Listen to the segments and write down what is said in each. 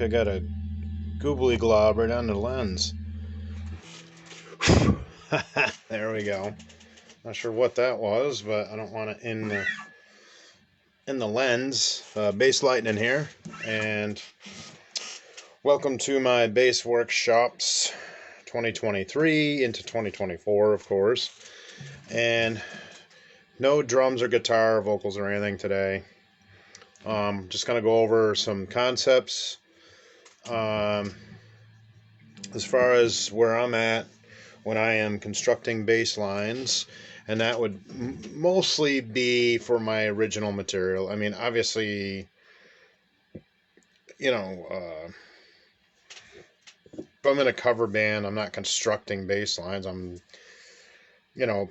like I got a goobly glob right on the lens. There we go. Not sure what that was, but I don't want it in the lens. Bass Lightning here, and welcome to my bass workshops 2023 into 2024, of course. And no drums or guitar, vocals or anything today. Just gonna go over some concepts. As far as where I'm at when I am constructing bass lines, and that would mostly be for my original material. I mean, obviously, you know, if I'm in a cover band, I'm not constructing bass lines. I'm,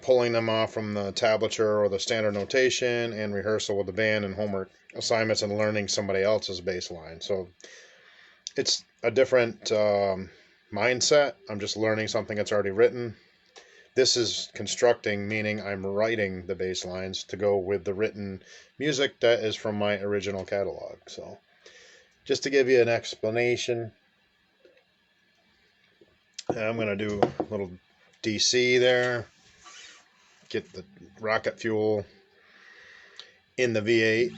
pulling them off from the tablature or the standard notation and rehearsal with the band and homework assignments and learning somebody else's bass line. So it's a different mindset. I'm just learning something that's already written. This is constructing, meaning I'm writing the bass lines to go with the written music that is from my original catalog. So just to give you an explanation, I'm going to do a little DC there, get the rocket fuel in the V8.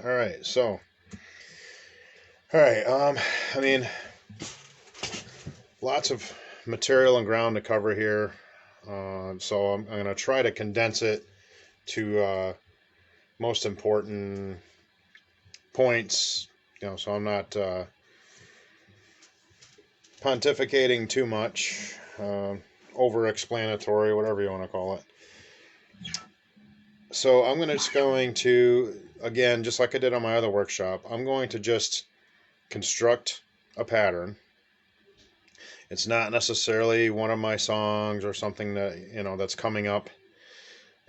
All right, so, I mean, lots of material and ground to cover here. So I'm going to try to condense it to most important points, so I'm not pontificating too much, over-explanatory, whatever you want to call it. So I'm just going to, again, just like I did on my other workshop, I'm going to just construct a pattern. It's not necessarily one of my songs or something that, that's coming up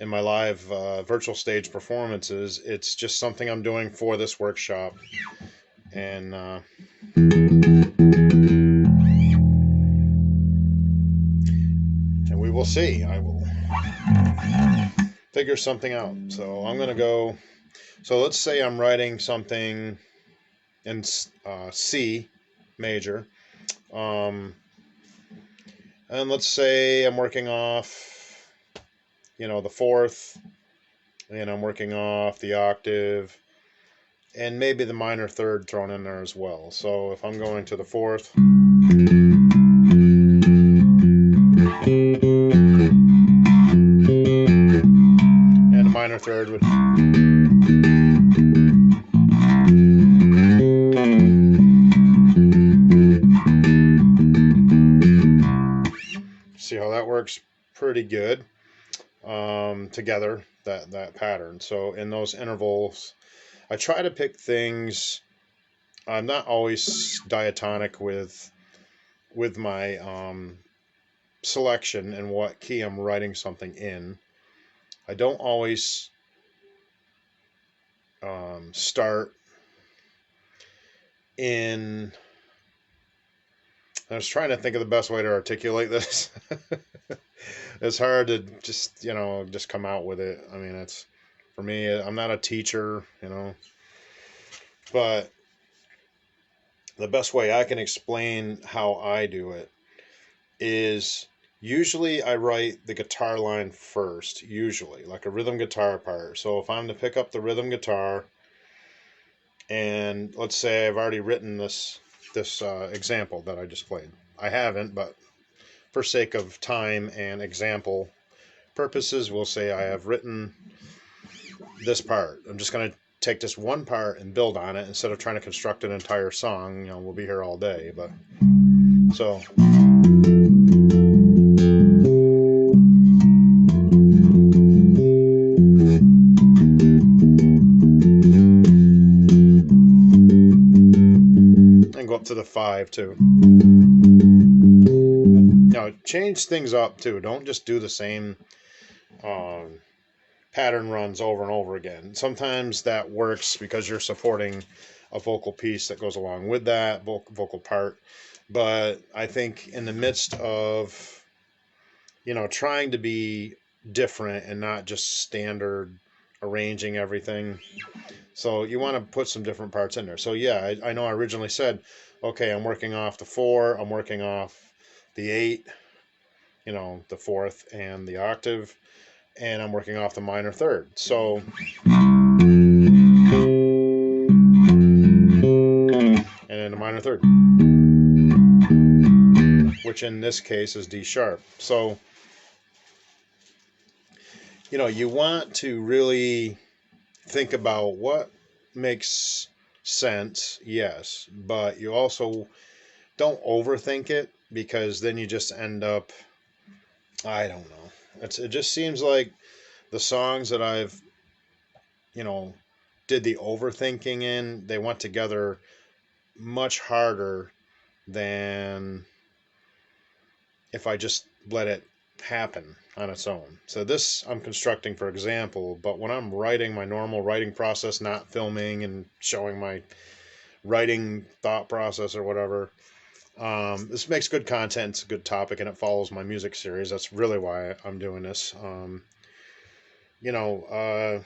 in my live virtual stage performances. It's just something I'm doing for this workshop. And we will see. I will figure something out. So I'm going to go. So let's say I'm writing something in C major. And let's say I'm working off, the fourth, and I'm working off the octave, and maybe the minor third thrown in there as well. So if I'm going to the fourth, and a minor third would... See how that works pretty good together, that pattern. So in those intervals, I try to pick things. I'm not always diatonic with my selection and what key I'm writing something in. I don't always start in... I was trying to think of the best way to articulate this. It's hard to just come out with it. I mean, it's, for me, I'm not a teacher, but the best way I can explain how I do it is usually I write the guitar line first, usually, like a rhythm guitar part. So if I'm to pick up the rhythm guitar, and let's say I've already written this example that I just played. I haven't, but for sake of time and example purposes, we'll say I have written this part. I'm just going to take this one part and build on it instead of trying to construct an entire song. We'll be here all day, but so... up to the 5 too. Now change things up too. Don't just do the same pattern runs over and over again. Sometimes that works because you're supporting a vocal piece that goes along with that vocal part. But I think in the midst of trying to be different and not just standard arranging everything. So you want to put some different parts in there. So yeah, I know I originally said, okay, I'm working off the 4, I'm working off the 8, the fourth and the octave, and I'm working off the minor third. So, and then the minor third, which in this case is D sharp. So, you want to really think about what makes sense, yes, but you also don't overthink it, because then you just end up, I don't know. It just seems like the songs that I've, did the overthinking in, they went together much harder than if I just let it happen on its own. So this I'm constructing, for example, but when I'm writing my normal writing process, not filming and showing my writing thought process or whatever, this makes good content. It's a good topic, and it follows my music series. That's really why I'm doing this. You know,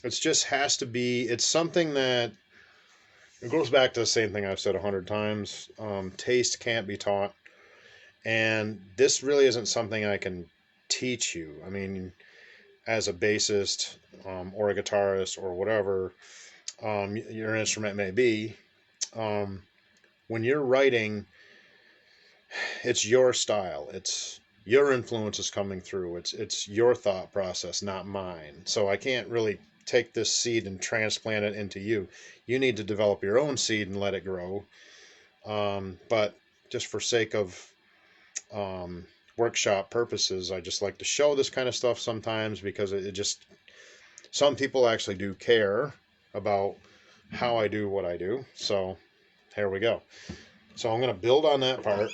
it just has to be. It's something that it goes back to the same thing I've said 100 times. Taste can't be taught, and this really isn't something I can teach you. I mean, as a bassist or a guitarist or whatever your instrument may be, when you're writing, it's your style. It's your influences coming through. It's your thought process, not mine. So I can't really take this seed and transplant it into you. You need to develop your own seed and let it grow. But just for sake of workshop purposes, I just like to show this kind of stuff sometimes, because it just, some people actually do care about how I do what I do. So here we go. So I'm going to build on that part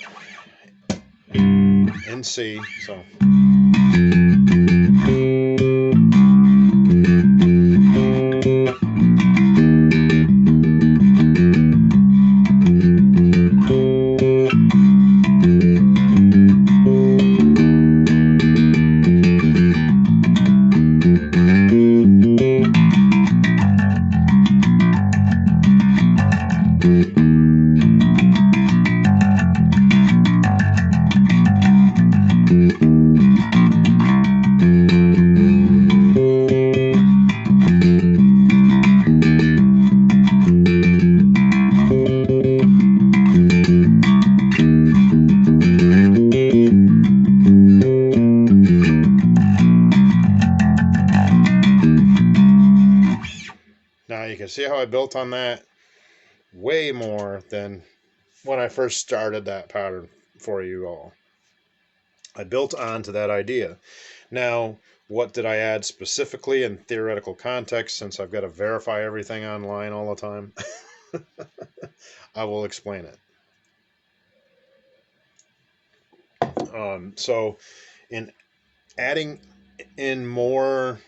in C. So now you can see how I built on that way more than when I first started that pattern for you all. I built onto that idea. Now, what did I add specifically in theoretical context, since I've got to verify everything online all the time? I will explain it. So, in adding in more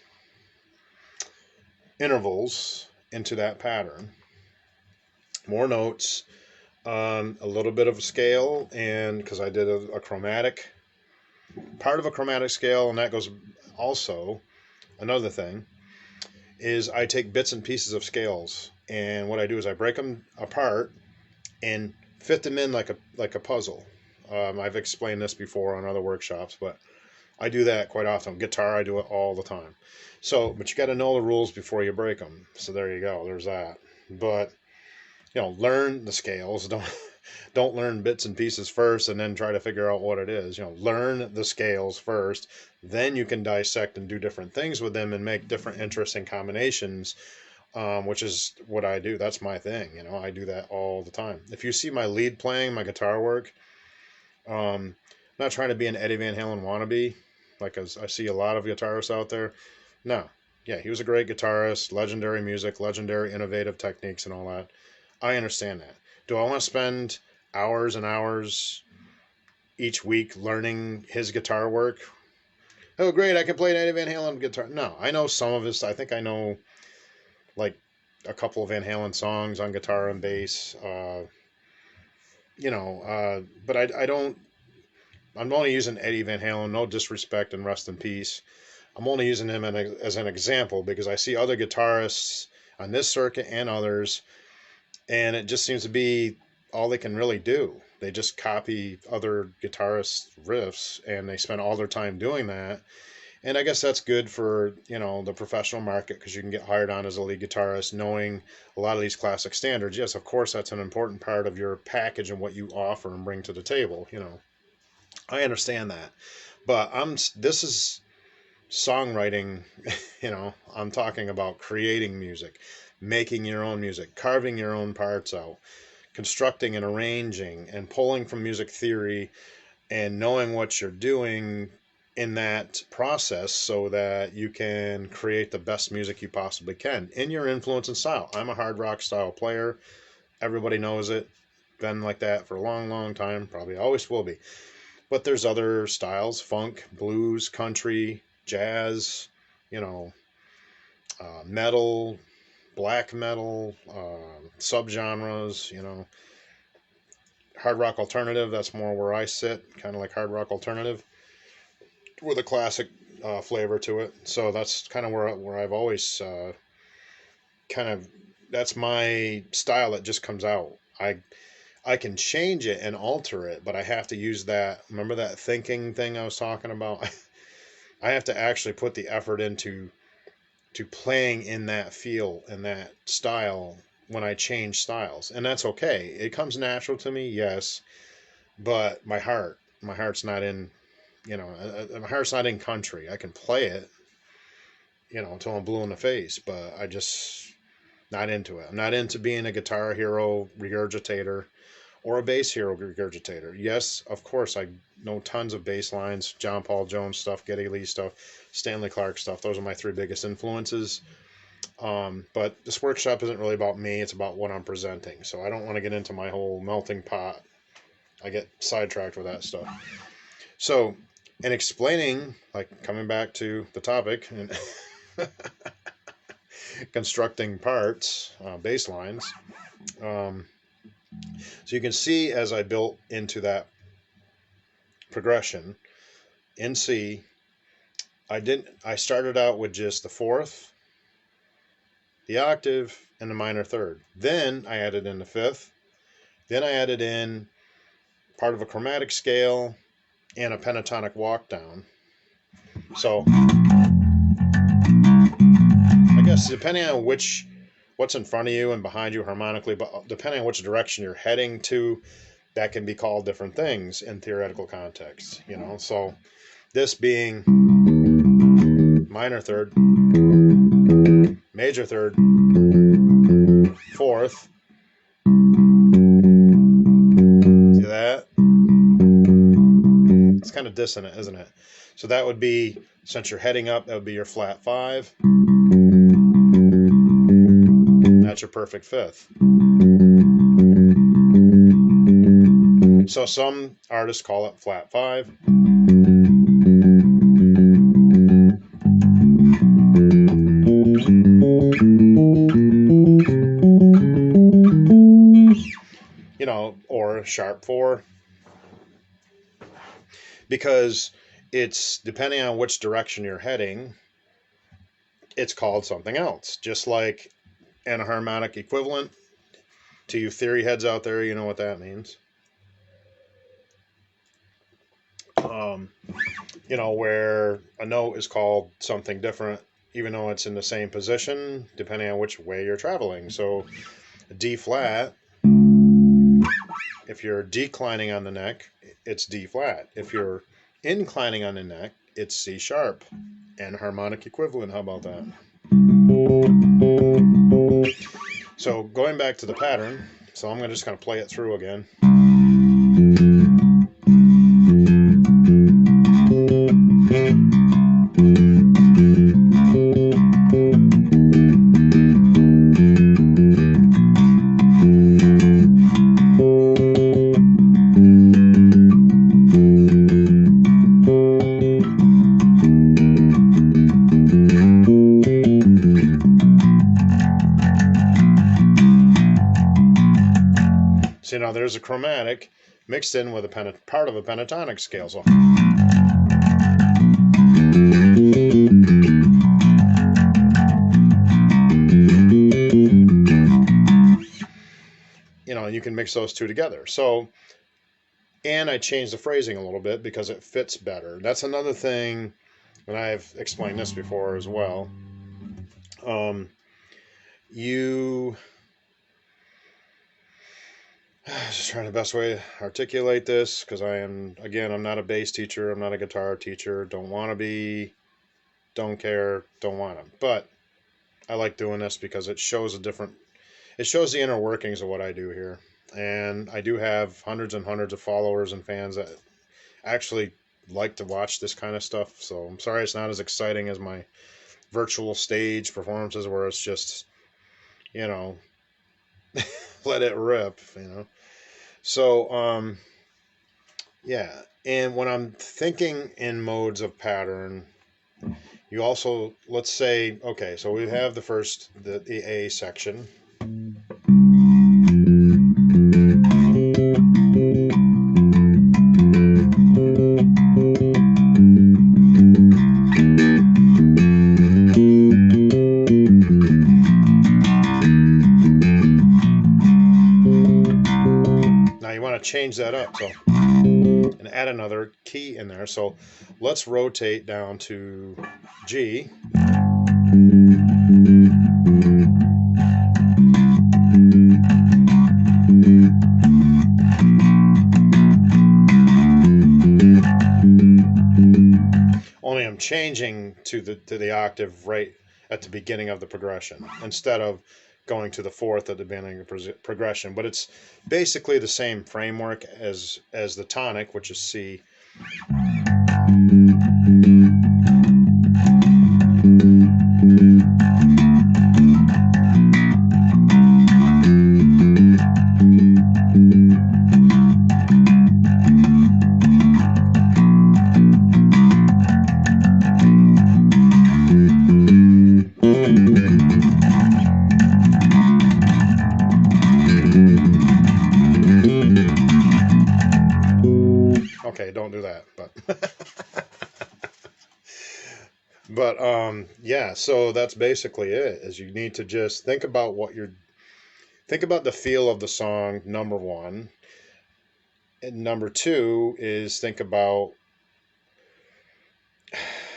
intervals into that pattern, more notes, a little bit of a scale, and because I did a chromatic, part of a chromatic scale, and that goes also, another thing is I take bits and pieces of scales, and what I do is I break them apart and fit them in like a puzzle. I've explained this before on other workshops, but I do that quite often. Guitar, I do it all the time. So, but you got to know the rules before you break them. So there you go. There's that. But learn the scales. Don't learn bits and pieces first and then try to figure out what it is. Learn the scales first. Then you can dissect and do different things with them and make different interesting combinations, which is what I do. That's my thing. I do that all the time. If you see my lead playing, my guitar work, I'm not trying to be an Eddie Van Halen wannabe, like as I see a lot of guitarists out there. No. Yeah, he was a great guitarist, legendary music, legendary innovative techniques and all that. I understand that. Do I want to spend hours and hours each week learning his guitar work? Oh, great, I can play an Eddie Van Halen guitar. No, I know some of his. I think I know like a couple of Van Halen songs on guitar and bass. But I don't. I'm only using Eddie Van Halen. No disrespect and rest in peace. I'm only using him as an example because I see other guitarists on this circuit and others, and it just seems to be all they can really do. They just copy other guitarists' riffs, and they spend all their time doing that. And I guess that's good for, the professional market because you can get hired on as a lead guitarist knowing a lot of these classic standards. Yes, of course, that's an important part of your package and what you offer and bring to the table. I understand that, but this is songwriting. I'm talking about creating music, making your own music, carving your own parts out, constructing and arranging, and pulling from music theory and knowing what you're doing in that process so that you can create the best music you possibly can in your influence and style. I'm a hard rock style player. Everybody knows it. Been like that for a long, long time. Probably always will be. But there's other styles: funk, blues, country, jazz, metal, black metal, subgenres, hard rock alternative. That's more where I sit, kind of like hard rock alternative with a classic flavor to it. So that's kind of where I've always that's my style that just comes out. I can change it and alter it, but I have to use that. Remember that thinking thing I was talking about? I have to actually put the effort into playing in that feel and that style when I change styles, and that's okay. It comes natural to me, yes, but my heart's not in, my heart's not in country. I can play it, until I'm blue in the face, but I just not into it. I'm not into being a Guitar Hero regurgitator or a bass hero regurgitator. Yes, of course, I know tons of bass lines, John Paul Jones stuff, Geddy Lee stuff, Stanley Clark stuff. Those are my three biggest influences. But this workshop isn't really about me. It's about what I'm presenting. So I don't want to get into my whole melting pot. I get sidetracked with that stuff. So, in explaining, like coming back to the topic, and constructing parts, bass lines, so you can see as I built into that progression in C, I started out with just the fourth, the octave, and the minor third. Then I added in the fifth. Then I added in part of a chromatic scale and a pentatonic walk down. So I guess depending on what's in front of you and behind you harmonically, but depending on which direction you're heading to, that can be called different things in theoretical context, So this being minor third, major third, fourth. See that? It's kind of dissonant, isn't it? So that would be, since you're heading up, that would be your flat 5. That's your perfect fifth. So some artists call it flat 5. Or sharp 4. Because it's depending on which direction you're heading, it's called something else. Just like an harmonic equivalent, to you theory heads out there, you know what that means. Where a note is called something different, even though it's in the same position, depending on which way you're traveling. So D flat, if you're declining on the neck, it's D flat. If you're inclining on the neck, it's C sharp. And harmonic equivalent, how about that? So going back to the pattern, so I'm just going to play it through again. So now there's a chromatic mixed in with a part of a pentatonic scale. So you can mix those two together. So, and I changed the phrasing a little bit because it fits better. That's another thing, and I've explained this before as well. You just trying the best way to articulate this, because I'm not a bass teacher, I'm not a guitar teacher, don't want to be, don't care, don't want to. But I like doing this because it shows the inner workings of what I do here. And I do have hundreds and hundreds of followers and fans that actually like to watch this kind of stuff. So I'm sorry it's not as exciting as my virtual stage performances where it's just, let it rip, So, yeah. And when I'm thinking in modes of pattern, you also, let's say, okay, so we have the A section. Now you want to change that up, so, and add another key in there. So let's rotate down to G. Only I'm changing to the octave right at the beginning of the progression instead of going to the fourth at the beginning of the progression. But it's basically the same framework as the tonic, which is C. Okay, don't do that, but yeah, so that's basically it. Is you need to just think about the feel of the song, number one. And number two is think about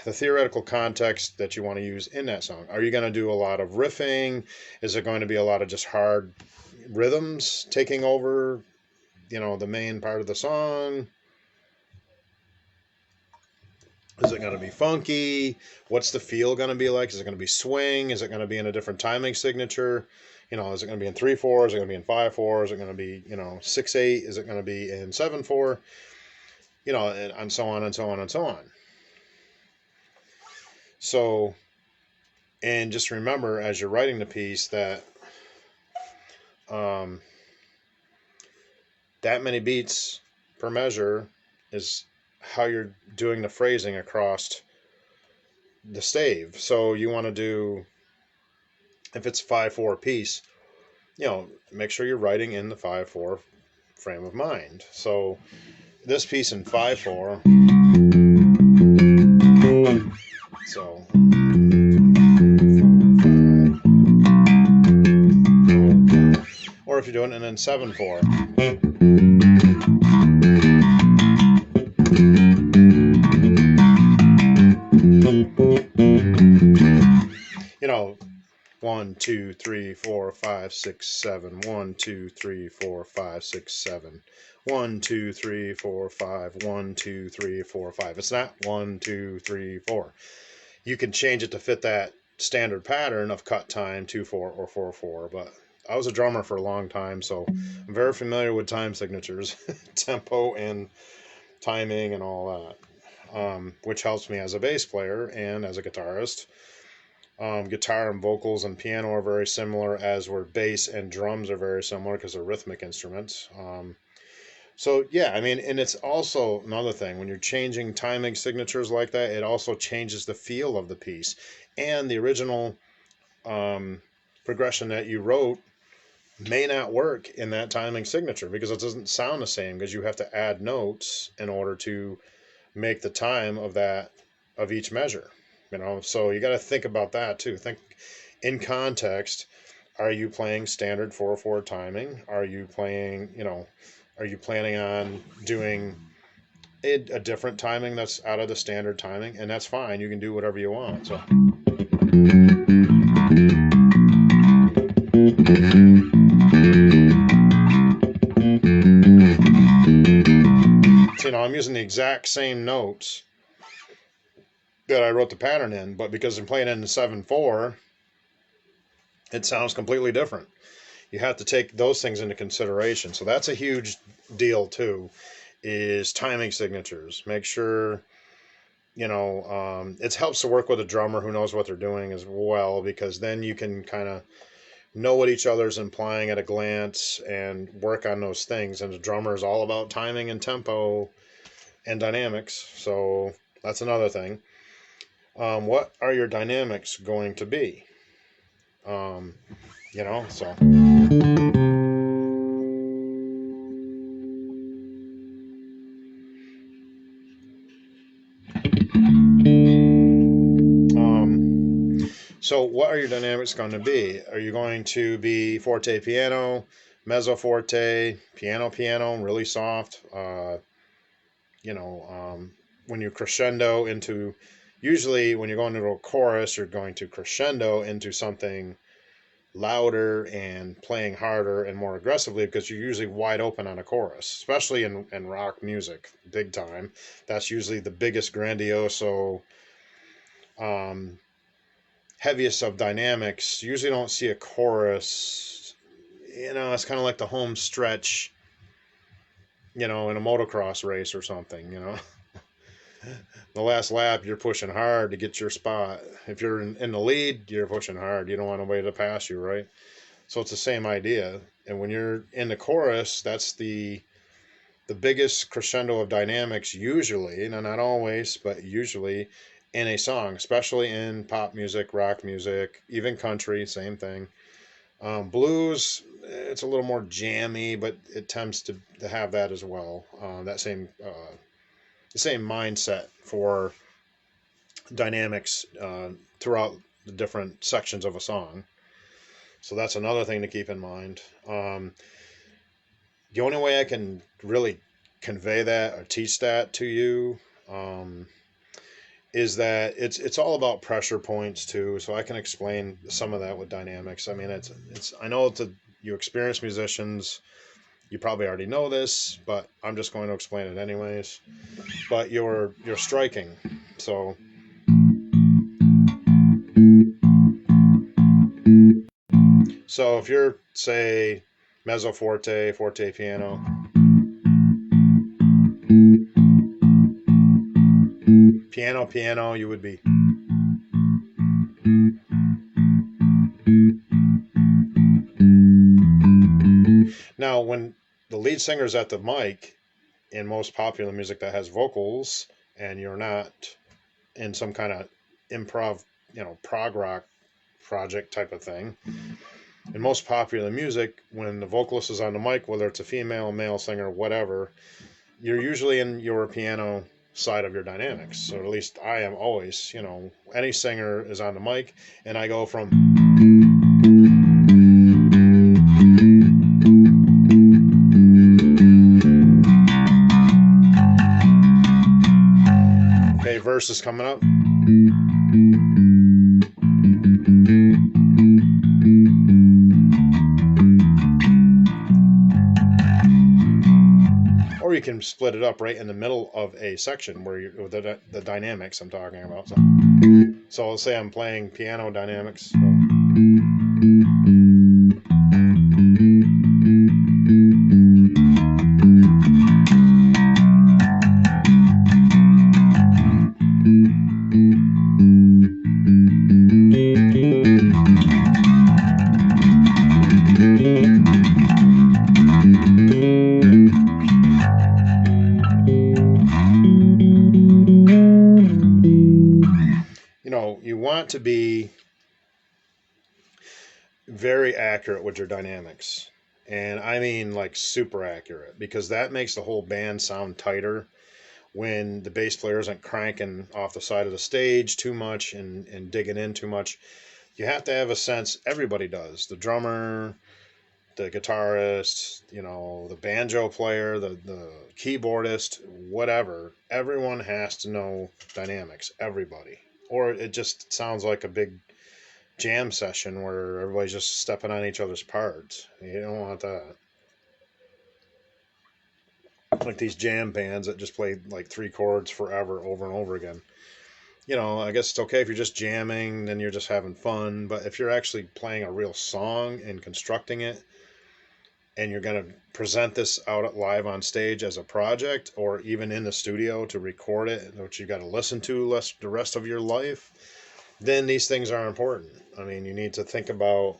the theoretical context that you want to use in that song. Are you going to do a lot of riffing? Is it going to be a lot of just hard rhythms taking over, the main part of the song? Is it going to be funky? What's the feel going to be like? Is it going to be swing? Is it going to be in a different timing signature? Is it going to be in 3/4? Is it going to be in 5/4? Is it going to be, 6/8? Is it going to be in 7/4? And so on and so on and so on. So, and just remember as you're writing the piece that that many beats per measure is how you're doing the phrasing across the stave. So you want to do, if it's 5/4 piece, make sure you're writing in the 5/4 frame of mind. So this piece in 5/4, so or if you're doing it in 7/4. One, 2, 3, 4, 5, 6, 7. 1, 2, 3, 4, 5, 6, 7. 1, 2, 3, 4, 5. 1, 2, 3, 4, 5. It's not 1, 2, 3, 4. You can change it to fit that standard pattern of cut time 2/4 or 4/4. But I was a drummer for a long time, so I'm very familiar with time signatures, tempo, and timing, and all that, which helps me as a bass player and as a guitarist. Guitar and vocals and piano are very similar, as where bass and drums are very similar because they're rhythmic instruments. So yeah, and it's also another thing, when you're changing timing signatures like that, it also changes the feel of the piece. And the original progression that you wrote may not work in that timing signature because it doesn't sound the same, because you have to add notes in order to make the time of each measure. So you got to think about that too. Think in context. Are you playing standard 4/4 timing? Are you playing, are you planning on doing a different timing that's out of the standard timing? And that's fine. You can do whatever you want. So, I'm using the exact same notes that I wrote the pattern in, but because I'm playing it in 7/4, it sounds completely different. You have to take those things into consideration. So that's a huge deal too, is timing signatures. Make sure, it helps to work with a drummer who knows what they're doing as well, because then you can kind of know what each other's implying at a glance and work on those things. And the drummer is all about timing and tempo and dynamics. So that's another thing. What are your dynamics going to be? So. So what are your dynamics going to be? Are you going to be forte piano, mezzo forte, piano piano, really soft? When you crescendo into, usually when you're going into a chorus, you're going to crescendo into something louder and playing harder and more aggressively, because you're usually wide open on a chorus, especially in rock music, big time. That's usually the biggest grandioso, heaviest of dynamics. You usually don't see a chorus. It's kind of like the home stretch, in a motocross race or something. The last lap, you're pushing hard to get your spot. If you're in the lead, you're pushing hard. You don't want nobody to pass you, right? So it's the same idea. And when you're in the chorus, that's the biggest crescendo of dynamics usually, not always, but usually in a song, especially in pop music, rock music, even country, same thing. Blues, it's a little more jammy, but it tends to have that as well. The same mindset for dynamics throughout the different sections of a song. So that's another thing to keep in mind. The only way I can really convey that or teach that to you is that it's all about pressure points too. So I can explain some of that with dynamics. I mean, it's I know that you experienced musicians, you probably already know this, but I'm just going to explain it anyways. But you're striking. So if you're, say, mezzo forte, forte piano, piano piano, you would be. Now, when the lead singer's at the mic in most popular music that has vocals, and you're not in some kind of improv, prog rock project type of thing, in most popular music, when the vocalist is on the mic, whether it's a female, male singer, whatever, you're usually in your piano side of your dynamics. So at least I am always, any singer is on the mic, and I go from. Okay, verse is coming up. Or you can split it up right in the middle of a section where the dynamics I'm talking about. So let's say I'm playing piano dynamics. You want to be very accurate with your dynamics. And I mean like super accurate, because that makes the whole band sound tighter when the bass player isn't cranking off the side of the stage too much and digging in too much. you have to have a sense. Everybody does. The drummer, the guitarist, the banjo player, the keyboardist, whatever. Everyone has to know dynamics. Everybody. Or it just sounds like a big jam session where everybody's just stepping on each other's parts. You don't want that. Like these jam bands that just play like three chords forever over and over again. I guess it's okay if you're just jamming, then you're just having fun. But if you're actually playing a real song and constructing it, and you're going to present this out live on stage as a project, or even in the studio to record it, which you got to listen to the rest of your life, then these things are important. I mean, you need to think about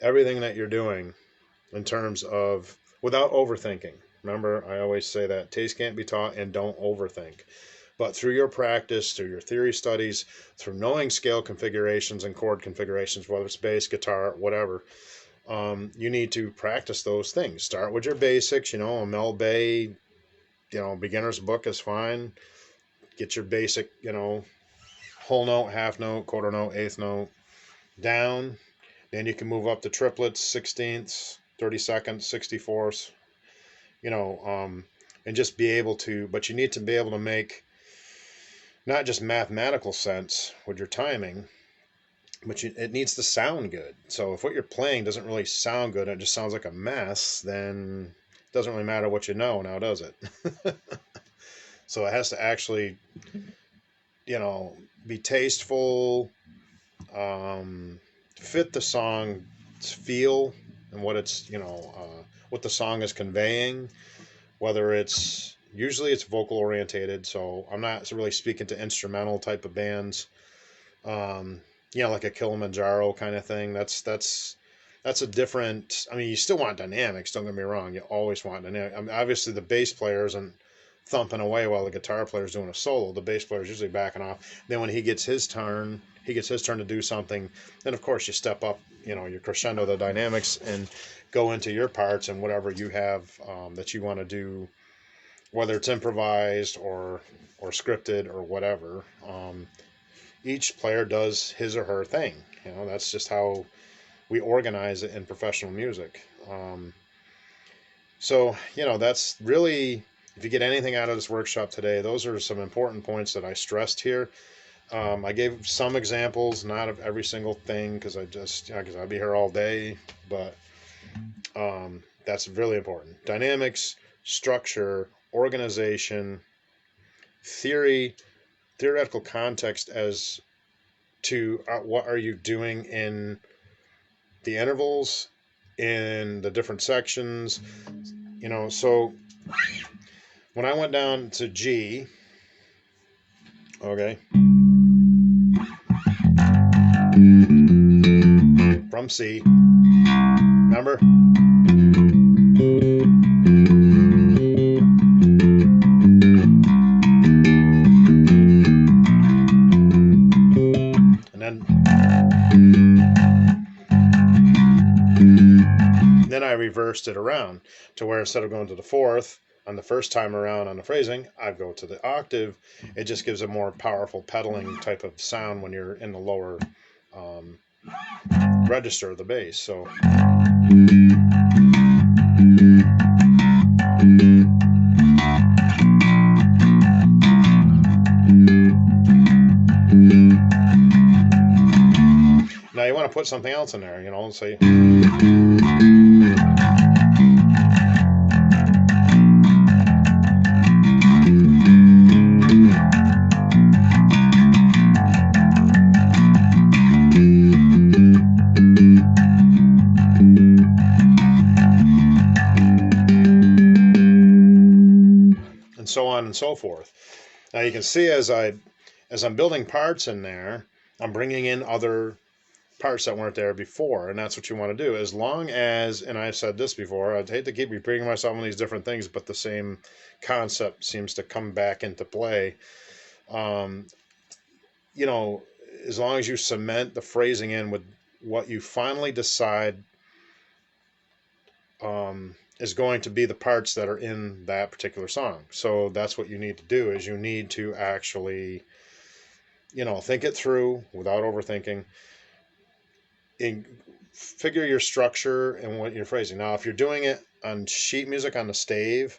everything that you're doing in terms of without overthinking. Remember, I always say that taste can't be taught, and don't overthink. But through your practice, through your theory studies, through knowing scale configurations and chord configurations, whether it's bass, guitar, whatever, you need to practice those things. Start with your basics, a Mel Bay, beginner's book is fine. Get your basic, whole note, half note, quarter note, eighth note down. Then you can move up to triplets, 16ths, 32nds, 64ths, and just be able to, but you need to be able to make not just mathematical sense with your timing, but it needs to sound good. So if what you're playing doesn't really sound good, it just sounds like a mess, then it doesn't really matter what you know now, does it? So it has to actually, be tasteful, fit the song's feel and what it's, what the song is conveying, whether usually it's vocal orientated. So I'm not really speaking to instrumental type of bands. Like a Kilimanjaro kind of thing. That's a different. I mean, you still want dynamics. Don't get me wrong. You always want dynamics. I mean, obviously, the bass player isn't thumping away while the guitar player is doing a solo. The bass player is usually backing off. Then when he gets his turn to do something. Then of course you step up. You crescendo the dynamics and go into your parts and whatever you have that you want to do, whether it's improvised or scripted or whatever. Each player does his or her thing. That's just how we organize it in professional music. So, that's really, if you get anything out of this workshop today, those are some important points that I stressed here. I gave some examples, not of every single thing, because because I'd be here all day, but that's really important. Dynamics, structure, organization, theoretical context as to what are you doing in the intervals, in the different sections. So when I went down to G, okay, from C, remember? Then I reversed it around to where instead of going to the fourth on the first time around on the phrasing, I go to the octave. It just gives a more powerful pedaling type of sound when you're in the lower register of the bass. So now you want to put something else in there, say. And so on and so forth. Now you can see as I'm building parts in there, I'm bringing in other parts that weren't there before, and that's what you want to do. As long as, and I've said this before, I'd hate to keep repeating myself on these different things, but the same concept seems to come back into play. As long as you cement the phrasing in with what you finally decide is going to be the parts that are in that particular song. So that's what you need to do, is you need to actually, think it through without overthinking. in, figure your structure and what you're phrasing. Now, if you're doing it on sheet music on the stave,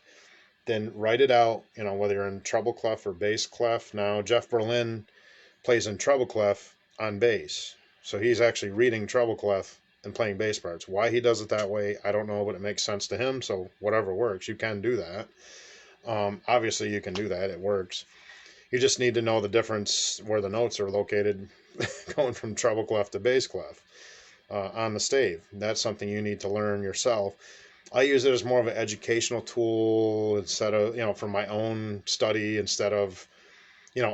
then write it out, whether you're in treble clef or bass clef. Now, Jeff Berlin plays in treble clef on bass. So he's actually reading treble clef and playing bass parts. Why he does it that way, I don't know, but it makes sense to him. So whatever works, you can do that. Obviously, you can do that. It works. You just need to know the difference where the notes are located going from treble clef to bass clef on the stave. That's something you need to learn yourself. I use it as more of an educational tool instead of, for my own study instead of,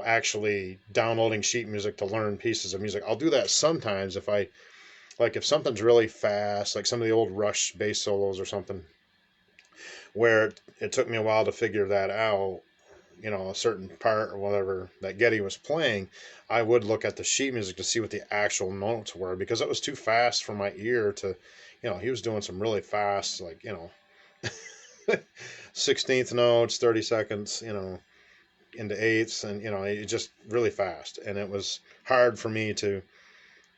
actually downloading sheet music to learn pieces of music. I'll do that sometimes if something's really fast, like some of the old Rush bass solos or something, where it took me a while to figure that out, a certain part or whatever that Getty was playing, I would look at the sheet music to see what the actual notes were because it was too fast for my ear to, he was doing some really fast, 16th notes, 30 seconds, into eighths, and it just really fast, and it was hard for me to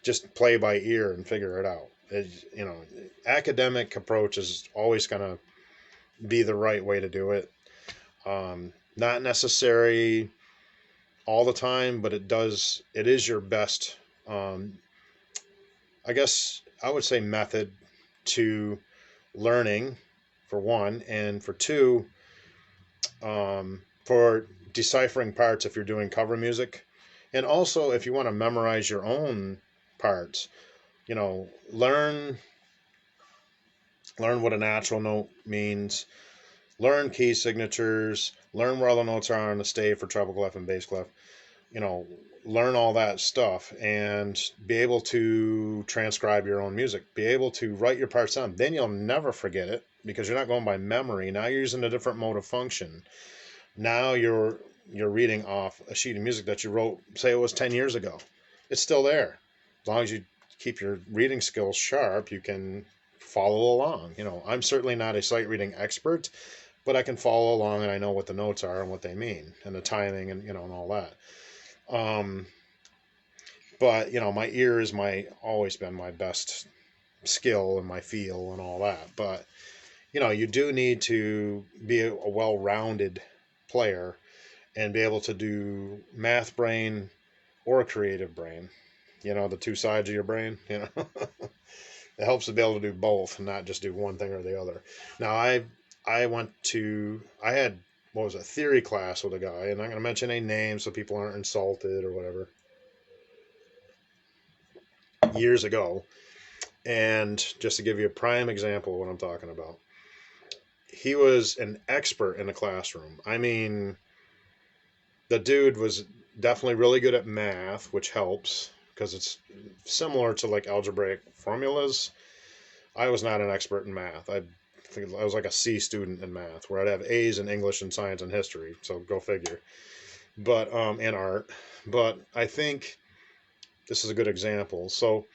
just play by ear and figure it out. Academic approach is always going to be the right way to do it. Not necessary all the time, but it is your best, I guess I would say, method to learning, for one, and for two, for deciphering parts if you're doing cover music. And also if you want to memorize your own parts, learn what a natural note means, learn key signatures, learn where all the notes are on the stave for treble clef and bass clef, learn all that stuff and be able to transcribe your own music, be able to write your parts down. Then you'll never forget it because you're not going by memory. Now you're using a different mode of function. Now you're reading off a sheet of music that you wrote, say it was 10 years ago. It's still there. As long as you keep your reading skills sharp, you can follow along. I'm certainly not a sight reading expert, but I can follow along and I know what the notes are and what they mean and the timing and, and all that. But, my ear is always been my best skill and my feel and all that. But, you do need to be a well-rounded player and be able to do math brain or creative brain, the two sides of your brain, it helps to be able to do both and not just do one thing or the other. Now I had, what was a theory class with a guy, and I'm not going to mention any names so people aren't insulted or whatever, years ago. And just to give you a prime example of what I'm talking about, he was an expert in the classroom. I mean, the dude was definitely really good at math, which helps because it's similar to like algebraic formulas. I was not an expert in math. I think I was like a C student in math, where I'd have A's in English and science and history. So go figure. But and art. But I think this is a good example. So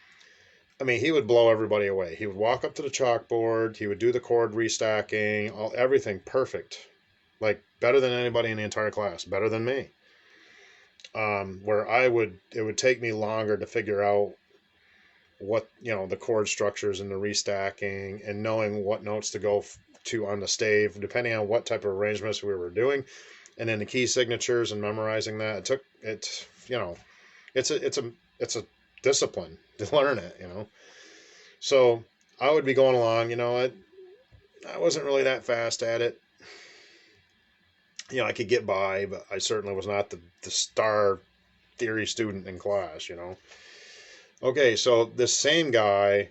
I mean, he would blow everybody away. He would walk up to the chalkboard. He would do the chord restacking, everything perfect, like better than anybody in the entire class, better than me. Where it would take me longer to figure out what, the chord structures and the restacking and knowing what notes to go to on the stave, depending on what type of arrangements we were doing, and then the key signatures and memorizing that. It's a discipline to learn it, So I would be going along, I wasn't really that fast at it. I could get by, but I certainly was not the star theory student in class, Okay, so this same guy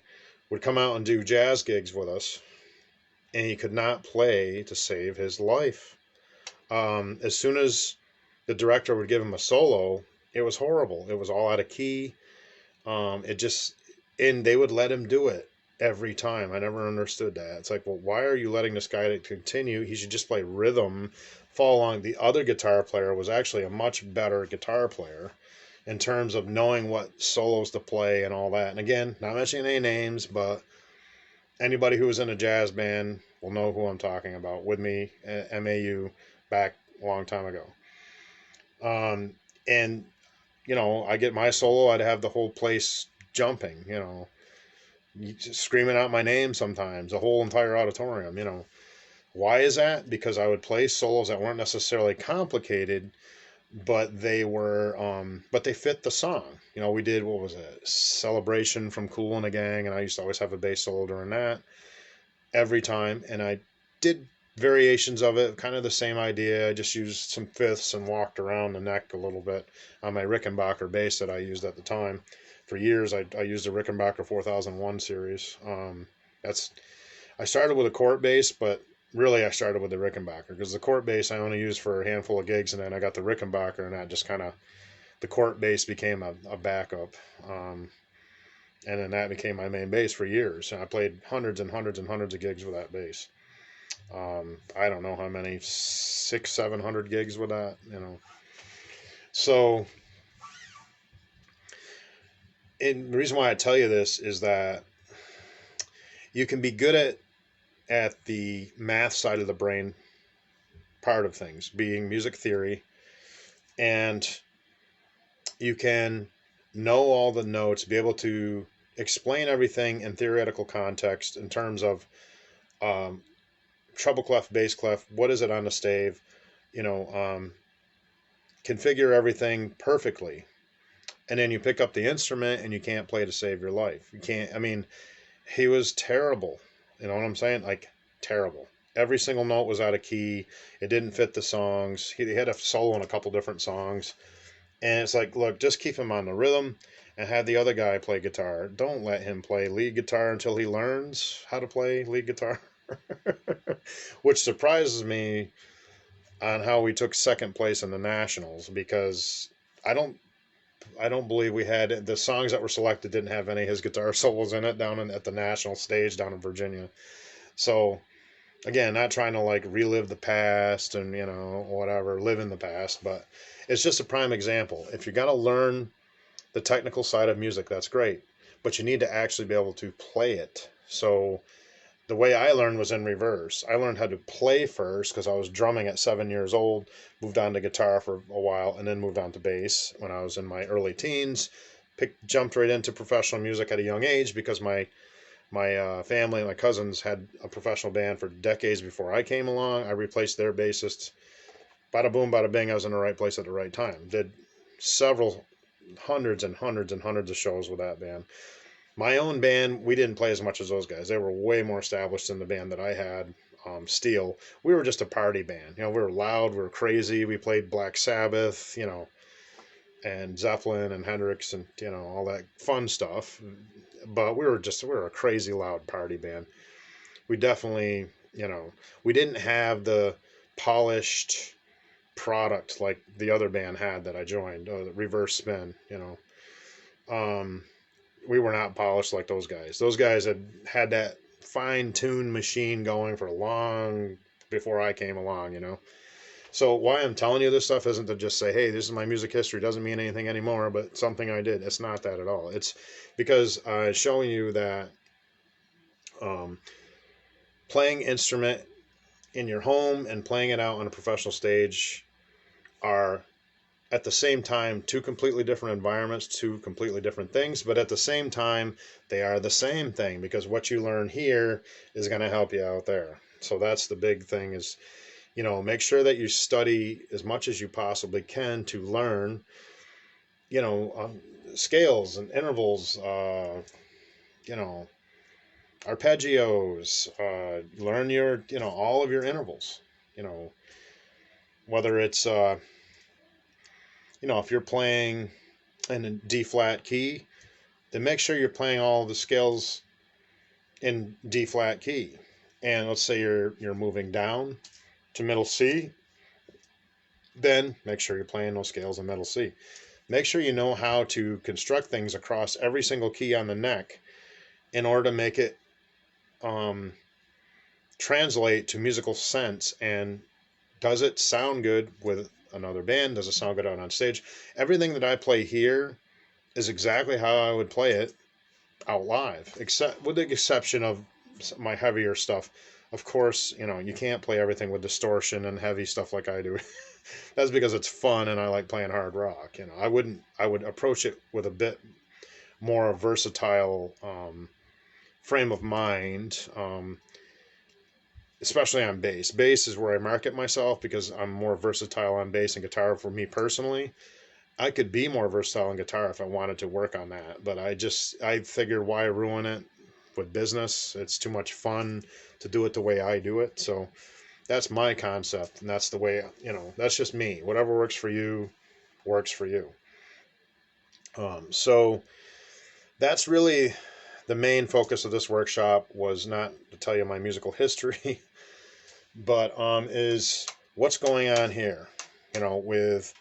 would come out and do jazz gigs with us, and he could not play to save his life. As soon as the director would give him a solo, it was horrible. It was all out of key. And they would let him do it every time. I never understood that. It's like, well, why are you letting this guy continue? He should just play rhythm, follow along. The other guitar player was actually a much better guitar player in terms of knowing what solos to play and all that. And again, not mentioning any names, but anybody who was in a jazz band will know who I'm talking about with me at MAU back a long time ago. And, I get my solo, I'd have the whole place jumping, screaming out my name sometimes, the whole entire auditorium, Why is that? Because I would play solos that weren't necessarily complicated, but they fit the song. We did, what was it, Celebration from Kool and the Gang, and I used to always have a bass solo during that every time, and I did variations of it, kind of the same idea. I just used some fifths and walked around the neck a little bit on my Rickenbacker bass that I used at the time. For years, I used a Rickenbacker 4001 series. That's I started with a Court bass, but really I started with the Rickenbacker because the Court bass I only used for a handful of gigs, and then I got the Rickenbacker, and that just kind of the Court bass became a backup. And then that became my main bass for years. And I played hundreds and hundreds and hundreds of gigs with that bass. I don't know how many, 600, 700 gigs with that. So, and the reason why I tell you this is that you can be good at the math side of the brain part of things, being music theory, and you can know all the notes, be able to explain everything in theoretical context in terms of treble clef, bass clef, what is it on the stave, configure everything perfectly. And then you pick up the instrument and you can't play to save your life. You can't, he was terrible. You know what I'm saying? Like, terrible. Every single note was out of key. It didn't fit the songs. He had a solo in a couple different songs. And it's like, look, just keep him on the rhythm and have the other guy play guitar. Don't let him play lead guitar until he learns how to play lead guitar. Which surprises me on how we took second place in the Nationals, because I don't believe we had the songs that were selected didn't have any of his guitar solos in it at the national stage down in Virginia. So again, not trying to like relive the past and whatever, live in the past, but it's just a prime example. If you're gonna learn the technical side of music, that's great, but you need to actually be able to play it. So the way I learned was in reverse. I learned how to play first because I was drumming at 7 years old, moved on to guitar for a while, and then moved on to bass when I was in my early teens. Jumped right into professional music at a young age because my family, my cousins had a professional band for decades before I came along. I replaced their bassists. Bada boom, bada bing, I was in the right place at the right time. Did several hundreds and hundreds and hundreds of shows with that band. My own band, we didn't play as much as those guys. They were way more established than the band that I had, Steel. We were just a party band. We were loud, we were crazy. We played Black Sabbath, and Zeppelin and Hendrix and, all that fun stuff. But we were a crazy loud party band. We definitely, we didn't have the polished product like the other band had that I joined, the Reverse Spin, we were not polished like those guys. Those guys had that fine-tuned machine going for long before I came along. So why I'm telling you this stuff isn't to just say, hey, this is my music history. It doesn't mean anything anymore, but something I did. It's not that at all. It's because showing you that playing instrument in your home and playing it out on a professional stage are at the same time two completely different environments, two completely different things, but at the same time they are the same thing, because what you learn here is going to help you out there. So that's the big thing is, make sure that you study as much as you possibly can to learn, scales and intervals, arpeggios, learn your, all of your intervals, whether it's, if you're playing in a D flat key, then make sure you're playing all the scales in D flat key. And let's say you're moving down to middle C, then make sure you're playing those scales in middle C. Make sure you know how to construct things across every single key on the neck in order to make it translate to musical sense. And does it sound good with another band? Does it sound good out on stage? Everything that I play here is exactly how I would play it out live, except with the exception of my heavier stuff. Of course, you can't play everything with distortion and heavy stuff like I do. That's because it's fun and I like playing hard rock. I would approach it with a bit more versatile frame of mind, especially on bass. Bass is where I market myself because I'm more versatile on bass and guitar for me personally. I could be more versatile in guitar if I wanted to work on that, but I figured why ruin it with business? It's too much fun to do it the way I do it. So that's my concept, and that's the way, that's just me. Whatever works for you works for you. So that's really the main focus of this workshop, was not to tell you my musical history, but is what's going on here, with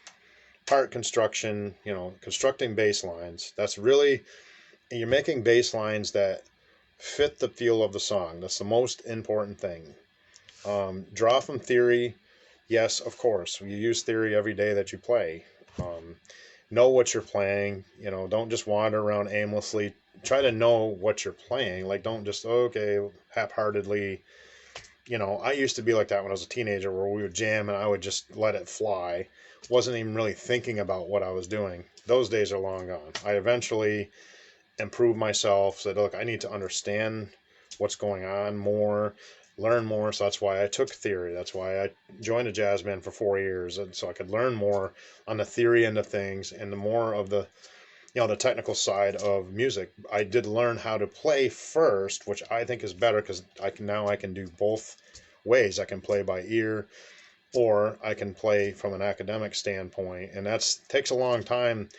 part construction, constructing bass lines. That's really, you're making bass lines that fit the feel of the song. That's the most important thing. Draw from theory. Yes, of course. You use theory every day that you play. Know what you're playing. Don't just wander around aimlessly. Try to know what you're playing. Like, don't just, okay, haphazardly. I used to be like that when I was a teenager, where we would jam and I would just let it fly. Wasn't even really thinking about what I was doing. Those days are long gone. I eventually improved myself, said, look, I need to understand what's going on more, learn more. So that's why I took theory. That's why I joined a jazz band for 4 years, and so I could learn more on the theory end of things and the more of the the technical side of music. I did learn how to play first, which I think is better because I can do both ways. I can play by ear, or I can play from an academic standpoint, and that takes a long time.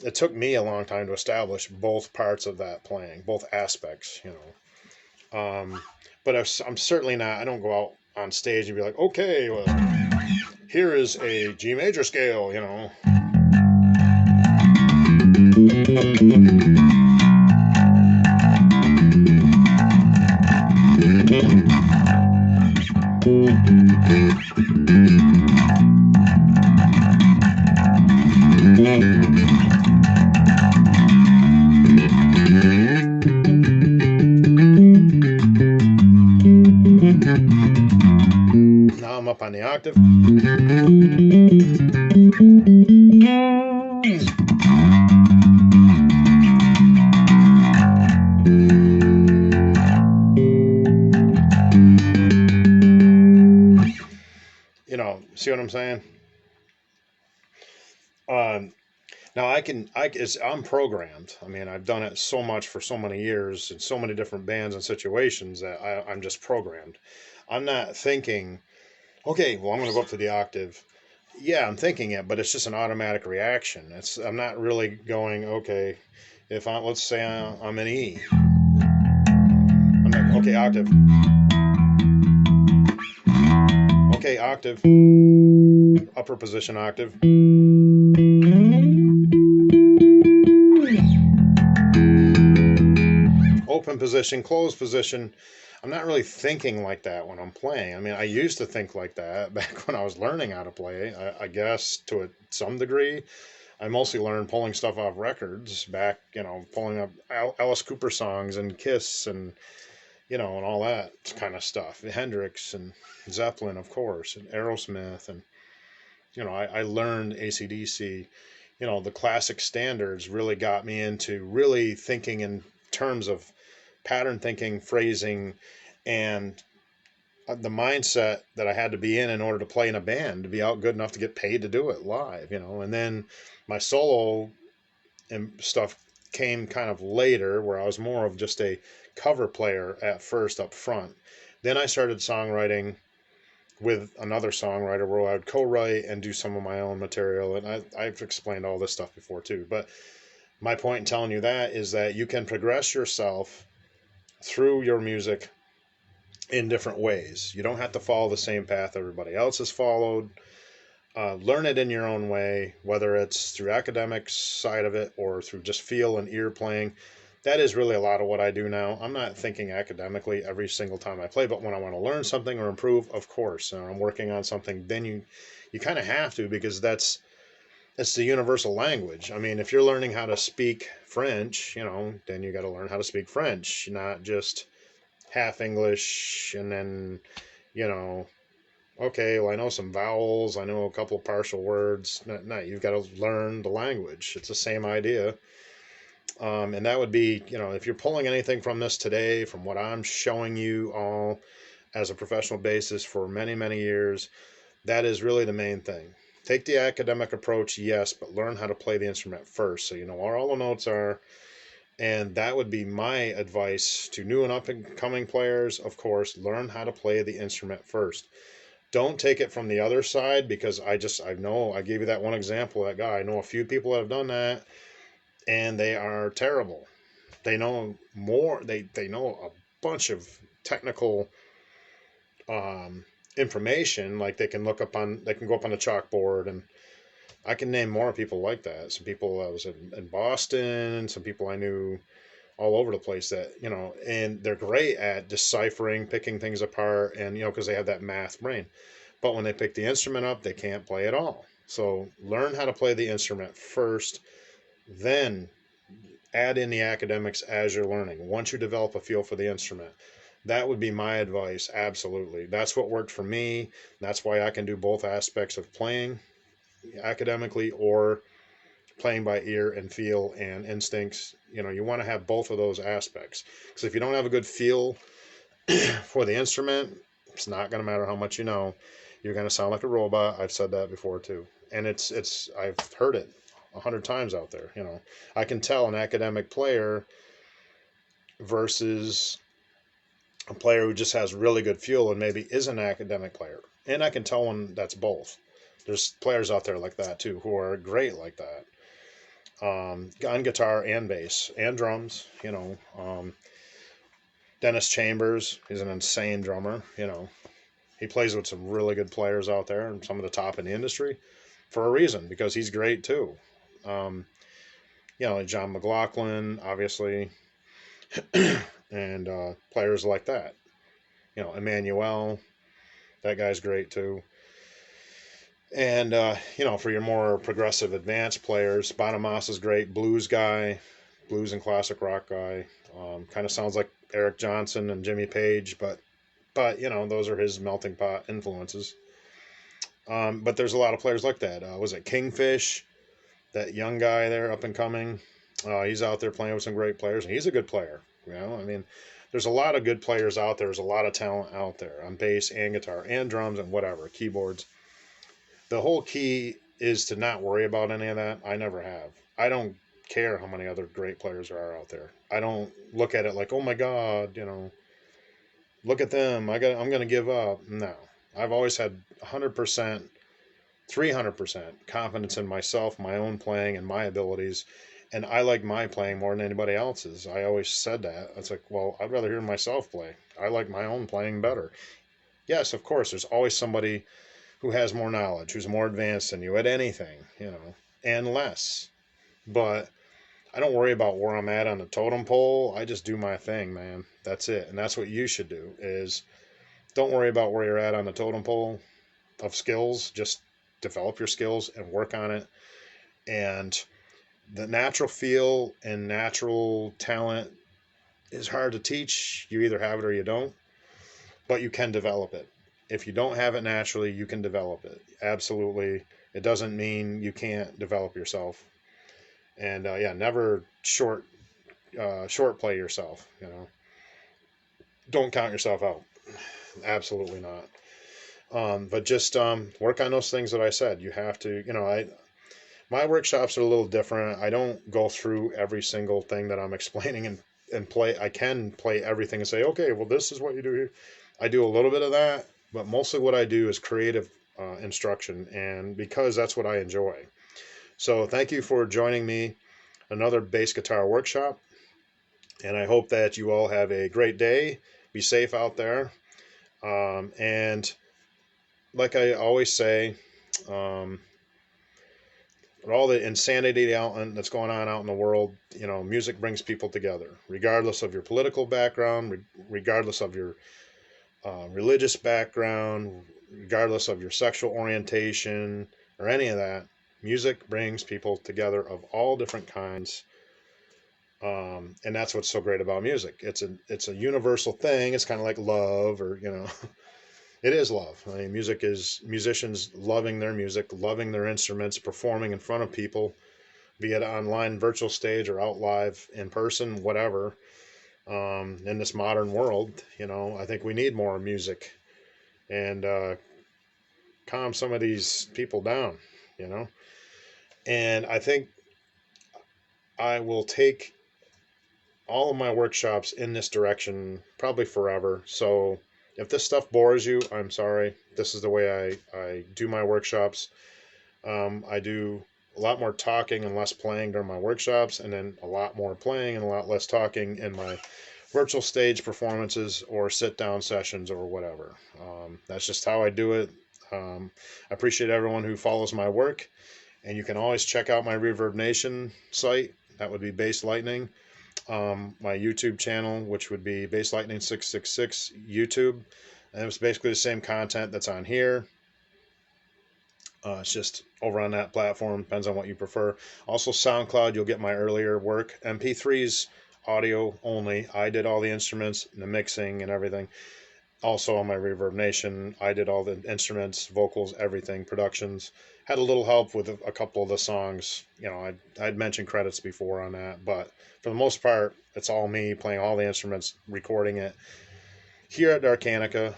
It took me a long time to establish both parts of that playing, both aspects, but I'm certainly not. I don't go out on stage and be like, okay, well, here is a G major scale, Now I'm up on the octave. See what I'm saying? Now I'm programmed. I mean, I've done it so much for so many years in so many different bands and situations that I'm just programmed. I'm not thinking, okay, well, I'm going to go up to the octave. Yeah, I'm thinking it, but it's just an automatic reaction. I'm not really going, okay, let's say I'm an E. I'm not, okay, octave. Okay, octave. Upper position octave. Open position, closed position. I'm not really thinking like that when I'm playing. I mean, I used to think like that back when I was learning how to play, I guess to some degree. I mostly learned pulling stuff off records back, pulling up Alice Cooper songs and Kiss and, and all that kind of stuff. Hendrix and Zeppelin, of course, and Aerosmith. And, I learned AC/DC. The classic standards really got me into really thinking in terms of pattern thinking, phrasing, and the mindset that I had to be in order to play in a band, to be out good enough to get paid to do it live, And then my solo and stuff came kind of later, where I was more of just a cover player at first up front. Then I started songwriting with another songwriter, where I would co-write and do some of my own material. And I've explained all this stuff before too. But my point in telling you that is that you can progress yourself through your music in different ways. You don't have to follow the same path everybody else has followed. Learn it in your own way, whether it's through academic side of it or through just feel and ear playing. That is really a lot of what I do now. I'm not thinking academically every single time I play, but when I want to learn something or improve, of course, and I'm working on something, then you kind of have to, because that's the universal language. I mean, if you're learning how to speak French, then you got to learn how to speak French, not just half English and then, okay, well, I know some vowels, I know a couple of partial words. No, you've got to learn the language. It's the same idea. And that would be, if you're pulling anything from this today, from what I'm showing you all as a professional basis for many, many years, that is really the main thing. Take the academic approach, yes, but learn how to play the instrument first so you know where all the notes are. And that would be my advice to new and up and coming players. Of course, learn how to play the instrument first. Don't take it from the other side, because I know I gave you that one example of that guy. I know a few people that have done that, and they are terrible. They know more, they know a bunch of technical information, like they can go up on the chalkboard, and I can name more people like that. Some people I was in Boston, some people I knew all over the place that, and they're great at deciphering, picking things apart, and, because they have that math brain. But when they pick the instrument up, they can't play at all. So learn how to play the instrument first, then add in the academics as you're learning. Once you develop a feel for the instrument, that would be my advice. Absolutely. That's what worked for me. That's why I can do both aspects of playing academically or playing by ear and feel and instincts. You want to have both of those aspects, because if you don't have a good feel for the instrument, it's not going to matter how much you know. You're going to sound like a robot. I've said that before too, and I've heard it 100 times out there. I can tell an academic player versus a player who just has really good feel and maybe is an academic player, and I can tell when that's both. There's players out there like that too who are great like that. On guitar and bass and drums, Dennis Chambers is an insane drummer. He plays with some really good players out there and some of the top in the industry for a reason, because he's great too. Um, John McLaughlin, obviously, and players like that. Emmanuel, that guy's great too. And, for your more progressive advanced players, Bonamassa is great, blues guy, blues and classic rock guy. Kind of sounds like Eric Johnson and Jimmy Page, but those are his melting pot influences. But there's a lot of players like that. Was it Kingfish, that young guy there, up and coming? He's out there playing with some great players, and he's a good player. There's a lot of good players out there. There's a lot of talent out there on bass and guitar and drums and whatever, keyboards. The whole key is to not worry about any of that. I never have. I don't care how many other great players there are out there. I don't look at it like, oh my God, look at them. I'm going to give up. No. I've always had 100%, 300% confidence in myself, my own playing, and my abilities. And I like my playing more than anybody else's. I always said that. It's like, well, I'd rather hear myself play. I like my own playing better. Yes, of course, there's always somebody who has more knowledge, who's more advanced than you at anything, and less. But I don't worry about where I'm at on the totem pole. I just do my thing, man. That's it. And that's what you should do, is don't worry about where you're at on the totem pole of skills. Just develop your skills and work on it. And the natural feel and natural talent is hard to teach. You either have it or you don't, but you can develop it. If you don't have it naturally, you can develop it. Absolutely. It doesn't mean you can't develop yourself. And never short play yourself. Don't count yourself out. Absolutely not. But just work on those things that I said. You have to. My workshops are a little different. I don't go through every single thing that I'm explaining and play. I can play everything and say, okay, well, this is what you do here. I do a little bit of that, but mostly what I do is creative instruction, and because that's what I enjoy. So thank you for joining me, another bass guitar workshop, and I hope that you all have a great day. Be safe out there, and like I always say, all the insanity that's going on out in the world, music brings people together, regardless of your political background, regardless of your religious background, regardless of your sexual orientation or any of that. Music brings people together of all different kinds, and that's what's so great about music. It's a universal thing. It's kind of like love, or it is love. I mean, music is musicians loving their music, loving their instruments, performing in front of people, be it online, virtual stage, or out live in person, whatever. In this modern world, I think we need more music and calm some of these people down, you know. And I think I will take all of my workshops in this direction probably forever. So if this stuff bores you, I'm sorry. This is the way I do my workshops. I do a lot more talking and less playing during my workshops, and then a lot more playing and a lot less talking in my virtual stage performances or sit down sessions or whatever. That's just how I do it. I appreciate everyone who follows my work, and you can always check out my Reverb Nation site. That would be Bass Lightning. My YouTube channel, which would be Bass Lightning 666 YouTube. And it's basically the same content that's on here. It's just over on that platform. Depends on what you prefer. Also, SoundCloud, you'll get my earlier work. MP3s, audio only. I did all the instruments, the mixing, and everything. Also on my Reverb Nation, I did all the instruments, vocals, everything, productions. Had a little help with a couple of the songs. I'd mentioned credits before on that, but for the most part, it's all me playing all the instruments, recording it here at Darkanica.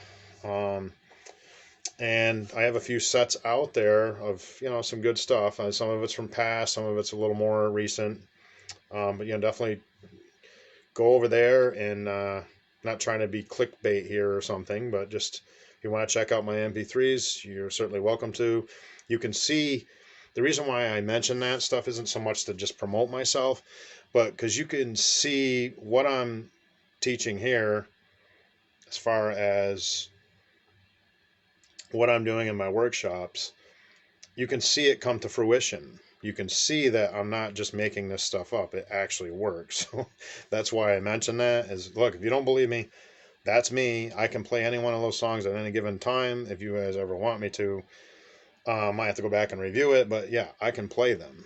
And I have a few sets out there of, some good stuff. Some of it's from past, some of it's a little more recent. But, definitely go over there and not trying to be clickbait here or something, but just if you want to check out my MP3s, you're certainly welcome to. You can see the reason why I mention that stuff isn't so much to just promote myself, but because you can see what I'm teaching here as far as what I'm doing in my workshops. You can see it come to fruition. You can see that I'm not just making this stuff up. It actually works. So that's why I mention that is, look, if you don't believe me, that's me. I can play any one of those songs at any given time if you guys ever want me to. I have to go back and review it, but yeah, I can play them.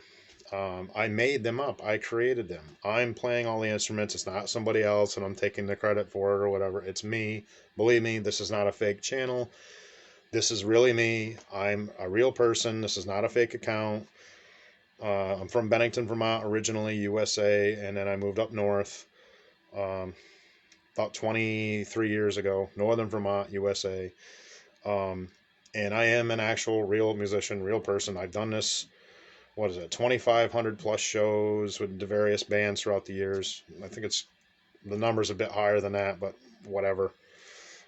I made them up. I created them. I'm playing all the instruments. It's not somebody else, and I'm taking the credit for it or whatever. It's me. Believe me, this is not a fake channel. This is really me. I'm a real person. This is not a fake account. I'm from Bennington, Vermont, originally, USA, and then I moved up north about 23 years ago, northern Vermont, USA. And I am an actual real musician, real person. I've done this, 2,500 plus shows with the various bands throughout the years. I think the number's a bit higher than that, but whatever.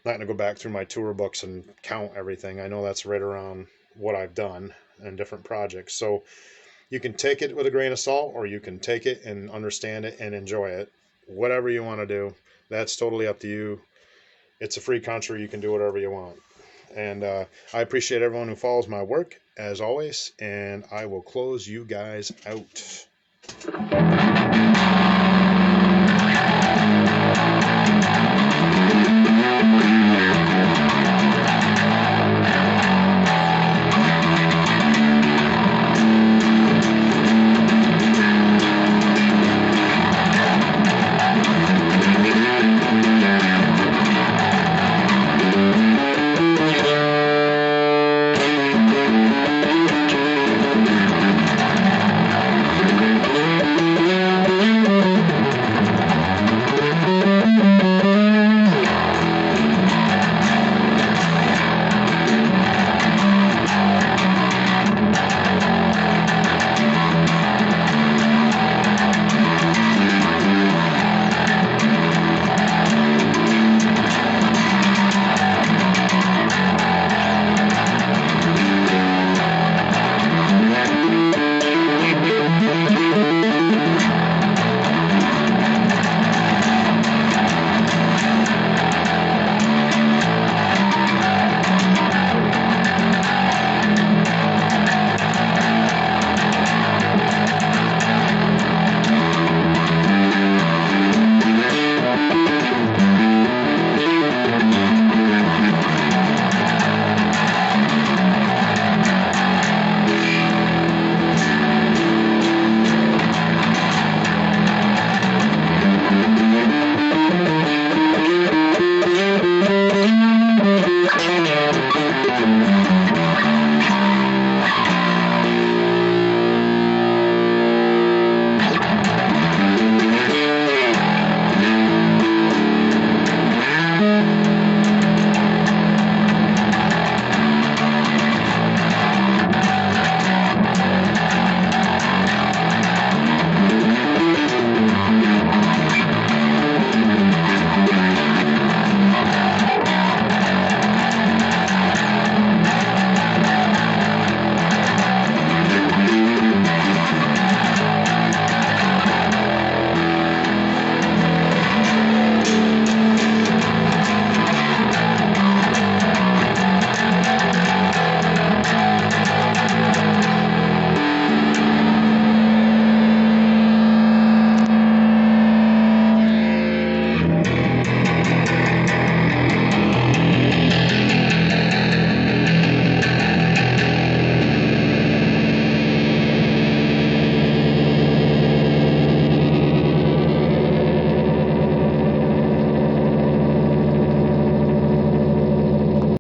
Not going to go back through my tour books and count everything. I know that's right around what I've done in different projects. So you can take it with a grain of salt, or you can take it and understand it and enjoy it. Whatever you want to do, that's totally up to you. It's a free country. You can do whatever you want. And I appreciate everyone who follows my work, as always, and I will close you guys out.